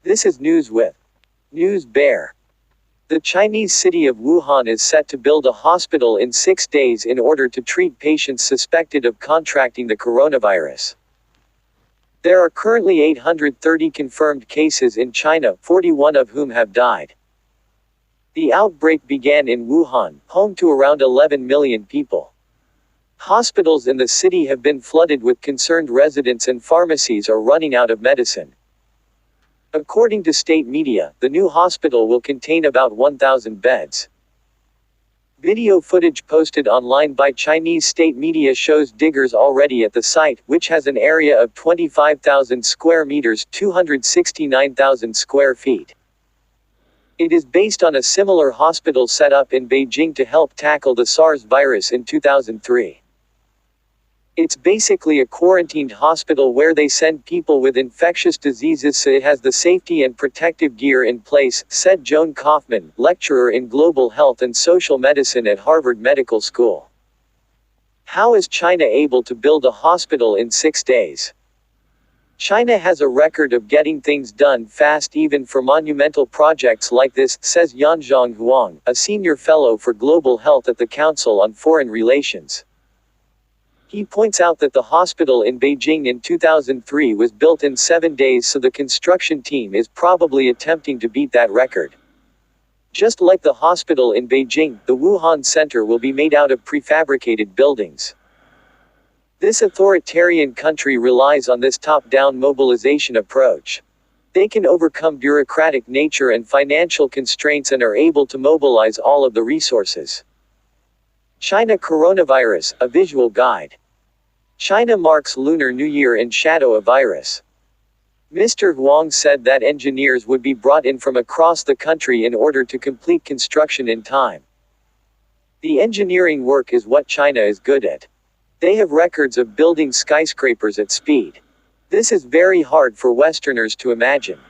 This is News with News Bear. The Chinese city of Wuhan is set to build a hospital in 6 days in order to treat patients suspected of contracting the coronavirus. There are currently 830 confirmed cases in China, 41 of whom have died. The outbreak began in Wuhan, home to around 11 million people. Hospitals in the city have been flooded with concerned residents and pharmacies are running out of medicine. According to state media, the new hospital will contain about 1,000 beds. Video footage posted online by Chinese state media shows diggers already at the site, which has an area of 25,000 square meters, 269,000 square feet. It is based on a similar hospital set up in Beijing to help tackle the Sars virus in 2003. It's basically a quarantined hospital where they send people with infectious diseases, so it has the safety and protective gear in place, said Joan Kaufman, lecturer in global health and social medicine at Harvard Medical School. How is China able to build a hospital in 6 days? China has a record of getting things done fast even for monumental projects like this, says Yanzhong Huang, a senior fellow for global health at the Council on Foreign Relations. He points out that the hospital in Beijing in 2003 was built in 7 days, so the construction team is probably attempting to beat that record. Just like the hospital in Beijing, the Wuhan center will be made out of prefabricated buildings. This authoritarian country relies on this top-down mobilization approach. They can overcome bureaucratic nature and financial constraints and are able to mobilize all of the resources. China Coronavirus, a visual guide. China marks Lunar New Year in shadow of virus. Mr. Huang said that engineers would be brought in from across the country in order to complete construction in time. The engineering work is what China is good at. They have records of building skyscrapers at speed. This is very hard for Westerners to imagine.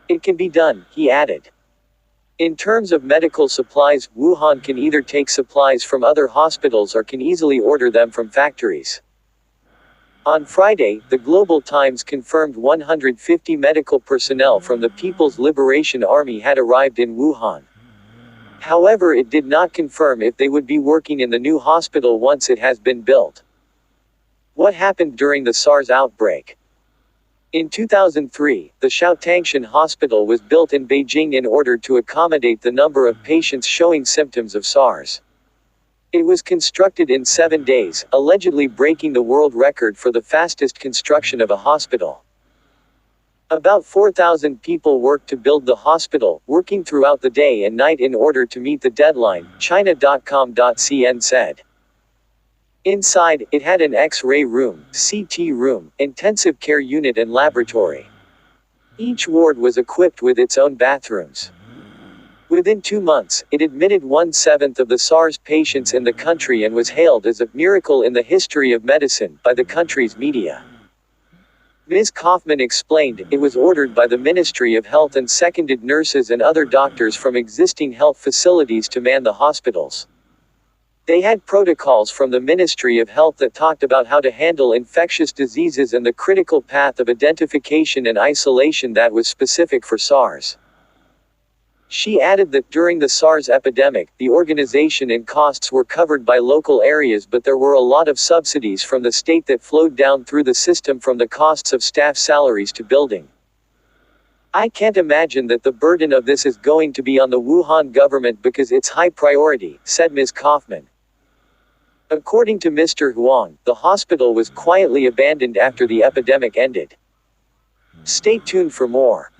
It can be done, he added. In terms of medical supplies, Wuhan can either take supplies from other hospitals or can easily order them from factories. On Friday, the Global Times confirmed 150 medical personnel from the People's Liberation Army had arrived in Wuhan. However, it did not confirm if they would be working in the new hospital once it has been built. What happened during the SARS outbreak? In 2003, the Xiaotangshan Hospital was built in Beijing in order to accommodate the number of patients showing symptoms of SARS. It was constructed in 7 days, allegedly breaking the world record for the fastest construction of a hospital. About 4,000 people worked to build the hospital, working throughout the day and night in order to meet the deadline, China.com.cn said. Inside, it had an X-ray room, CT room, intensive care unit and laboratory. Each ward was equipped with its own bathrooms. Within 2 months, it admitted 1/7 of the SARS patients in the country and was hailed as a miracle in the history of medicine by the country's media. Ms. Kaufman explained, it was ordered by the Ministry of Health and seconded nurses and other doctors from existing health facilities to man the hospitals. They had protocols from the Ministry of Health that talked about how to handle infectious diseases and the critical path of identification and isolation that was specific for SARS. She added that during the SARS epidemic, the organization and costs were covered by local areas, but there were a lot of subsidies from the state that flowed down through the system from the costs of staff salaries to building. I can't imagine that the burden of this is going to be on the Wuhan government because it's high priority, said Ms. Kaufman. According to Mr. Huang, the hospital was quietly abandoned after the epidemic ended. Stay tuned for more.